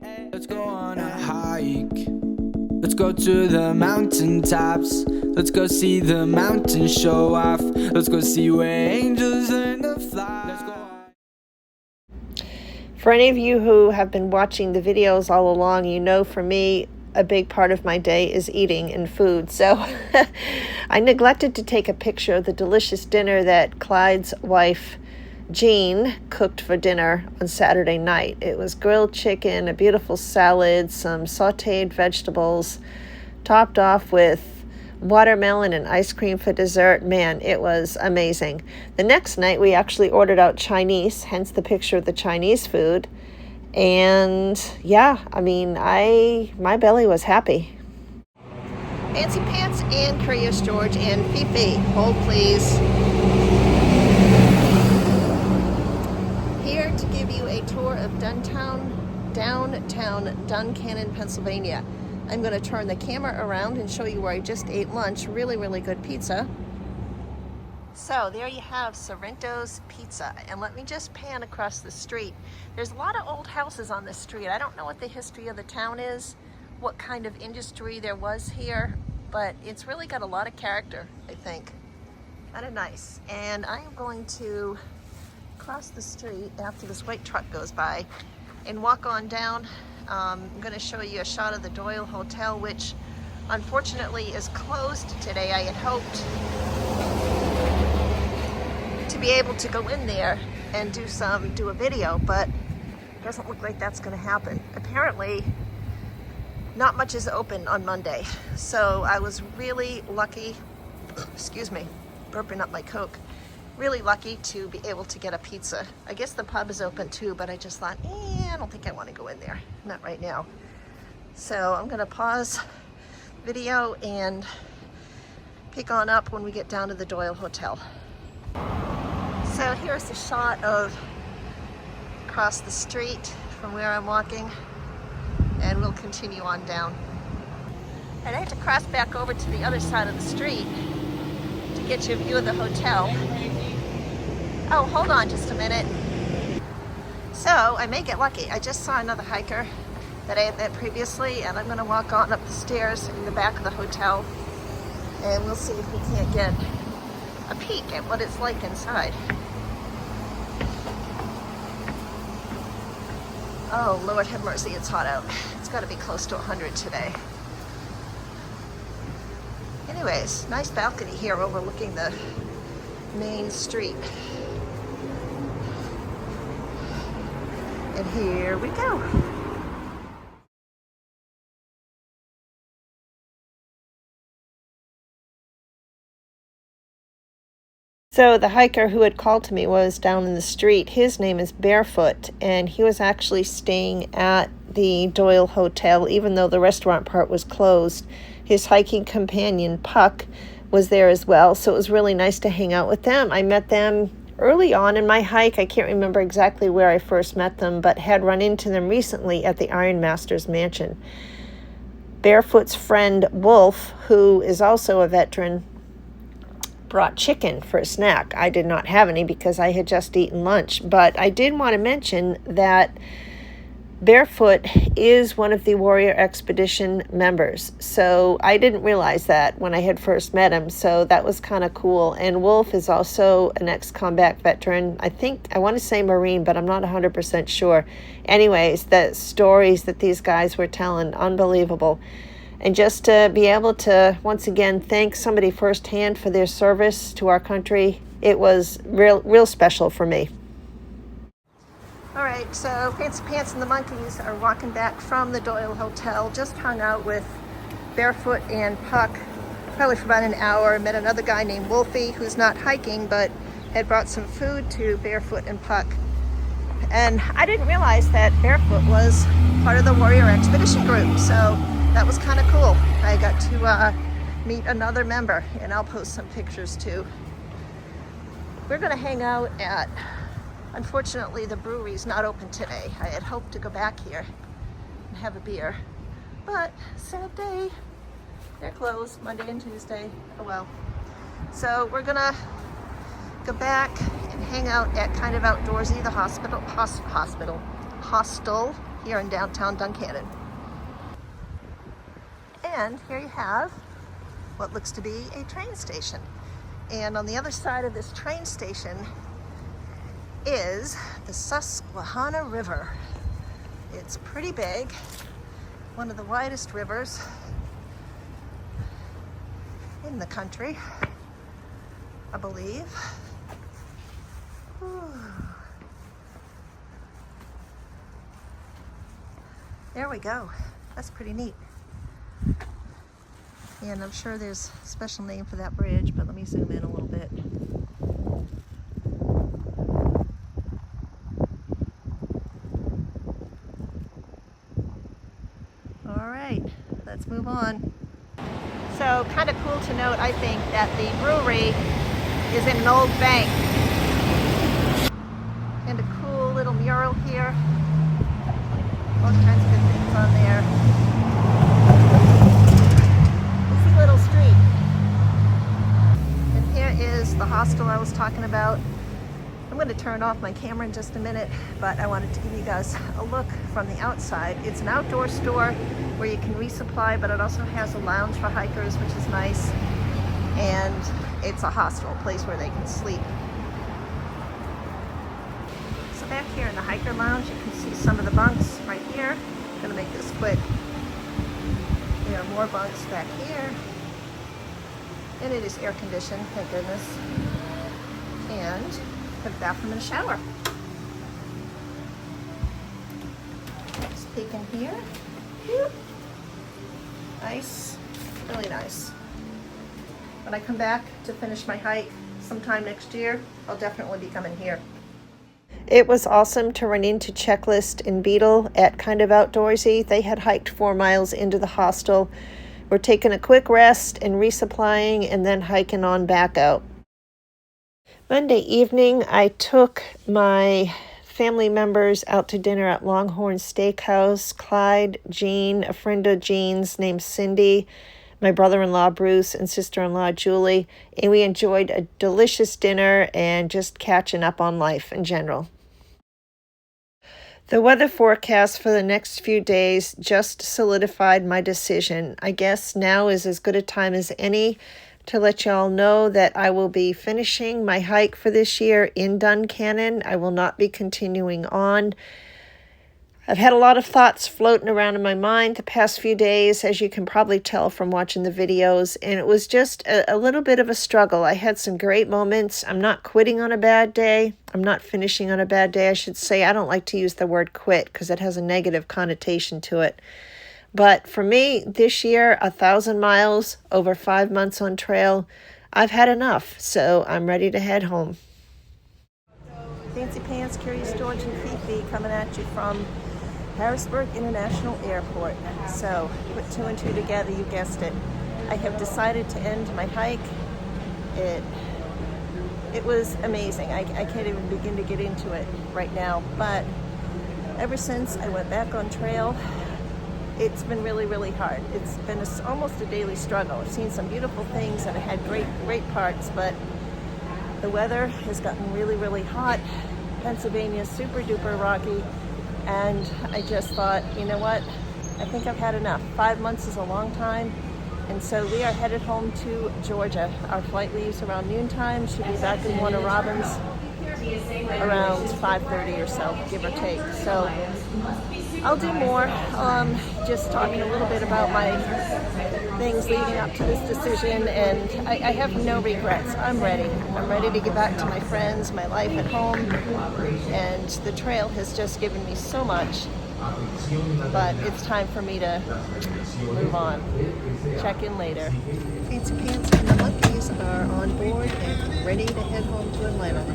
Let's go on a hike. Let's go to the mountaintops. Let's go see the mountains show off. Let's go see where angels learn to fly. Let's go on. For any of you who have been watching the videos all along, you know for me, a big part of my day is eating and food. So I neglected to take a picture of the delicious dinner that Clyde's wife, Jean, cooked for dinner on Saturday night. It was grilled chicken, a beautiful salad, some sauteed vegetables, topped off with watermelon and ice cream for dessert. Man, it was amazing. The next night we actually ordered out Chinese, hence the picture of the Chinese food. And yeah, I mean, my belly was happy. Fancy Pants and Curious George and Fifi, hold please. Here to give you a tour of downtown Duncannon, Pennsylvania. I'm going to turn the camera around and show you where I just ate lunch. Really, really good pizza. So there you have Sorrento's Pizza, and let me just pan across the street. There's a lot of old houses on this street. I don't know what the history of the town is, what kind of industry there was here, but it's really got a lot of character, I think. Kind of nice. And I am going to cross the street after this white truck goes by and walk on down. I'm going to show you a shot of the Doyle Hotel, which unfortunately is closed today. I had hoped to be able to go in there and do a video, but it doesn't look like that's going to happen. Apparently not much is open on Monday, so I was really lucky, excuse me, burping up my Coke, really lucky to be able to get a pizza. I guess the pub is open too, but I just thought, I don't think I want to go in there, not right now. So I'm going to pause video and pick on up when we get down to the Doyle Hotel. So here's a shot of across the street from where I'm walking, and we'll continue on down. And I have to cross back over to the other side of the street to get you a view of the hotel. Oh, hold on just a minute. So I may get lucky. I just saw another hiker that I had met previously, and I'm going to walk on up the stairs in the back of the hotel, and we'll see if we can't get a peek at what it's like inside. Oh, Lord have mercy, it's hot out. It's got to be close to 100 today. Anyways, nice balcony here overlooking the main street. And here we go. So the hiker who had called to me was down in the street. His name is Barefoot, and he was actually staying at the Doyle Hotel, even though the restaurant part was closed. His hiking companion, Puck, was there as well, so it was really nice to hang out with them. I met them early on in my hike. I can't remember exactly where I first met them, but had run into them recently at the Iron Master's mansion. Barefoot's friend, Wolf, who is also a veteran, brought chicken for a snack. I did not have any because I had just eaten lunch, but I did want to mention that Barefoot is one of the Warrior Expedition members. So I didn't realize that when I had first met him, so that was kind of cool. And Wolf is also an ex-combat veteran. I want to say Marine, but I'm not 100% sure. Anyways, the stories that these guys were telling, unbelievable. And just to be able to, once again, thank somebody firsthand for their service to our country, it was real special for me. All right, so Fancy Pants and the monkeys are walking back from the Doyle Hotel. Just hung out with Barefoot and Puck, probably for about an hour. Met another guy named Wolfie, who's not hiking, but had brought some food to Barefoot and Puck. And I didn't realize that Barefoot was part of the Warrior Expedition group, so that was kind of cool. I got to meet another member, and I'll post some pictures too. We're gonna hang out at, unfortunately, the brewery's not open today. I had hoped to go back here and have a beer, but sad day. They're closed Monday and Tuesday. Oh well. So we're gonna go back and hang out at kind of outdoorsy, the hostel here in downtown Duncannon. And here you have what looks to be a train station. And on the other side of this train station is the Susquehanna River. It's pretty big, one of the widest rivers in the country, I believe. Whew. There we go. That's pretty neat. And I'm sure there's a special name for that bridge, but let me zoom in a little bit. All right, let's move on. So kind of cool to note, I think, that the brewery is in an old bank. And a cool little mural here. All kinds of good things on there. Busy little street. And here is the hostel I was talking about. I'm going to turn off my camera in just a minute, but I wanted to give you guys a look from the outside. It's an outdoor store where you can resupply, but it also has a lounge for hikers, which is nice. And it's a hostel, a place where they can sleep. So back here in the hiker lounge, you can see some of the bunks right here. I'm going to make this quick. There are more bunks back here. And it is air conditioned, thank goodness. And a bathroom and a shower. Let's peek in here. Whoop. Nice, really nice. When I come back to finish my hike sometime next year, I'll definitely be coming here. It was awesome to run into Checklist and Beetle at Kind of Outdoorsy. They had hiked 4 miles into the hostel. We're taking a quick rest and resupplying and then hiking on back out. Monday evening, I took my family members out to dinner at Longhorn Steakhouse. Clyde, Jean, a friend of Jean's named Cindy, my brother-in-law Bruce, and sister-in-law Julie. And we enjoyed a delicious dinner and just catching up on life in general. The weather forecast for the next few days just solidified my decision. I guess now is as good a time as any to let y'all know that I will be finishing my hike for this year in Duncannon. I will not be continuing on. I've had a lot of thoughts floating around in my mind the past few days, as you can probably tell from watching the videos, and it was just a little bit of a struggle. I had some great moments. I'm not quitting on a bad day. I'm not finishing on a bad day, I should say. I don't like to use the word quit because it has a negative connotation to it. But for me, this year, 1,000 miles, over 5 months on trail, I've had enough, so I'm ready to head home. Fancy Pants, Curious George, and Fifi coming at you from Harrisburg International Airport. So, put 2 and 2 together, you guessed it. I have decided to end my hike. It was amazing. I can't even begin to get into it right now, but ever since I went back on trail, it's been really, really hard. It's been almost a daily struggle. I've seen some beautiful things and I had great parts, but the weather has gotten really, really hot. Pennsylvania's super duper rocky, and I just thought, you know what? I think I've had enough. 5 months is a long time, and so we are headed home to Georgia. Our flight leaves around noontime. Should be back in Warner Robins around 5:30 or so, give or take. So I'll do more, just talking a little bit about my things leading up to this decision, and I have no regrets. I'm ready. I'm ready to get back to my friends, my life at home, and the trail has just given me so much, but it's time for me to move on. Check in later. Fancy Pants and the monkeys are on board and ready to head home to Atlanta.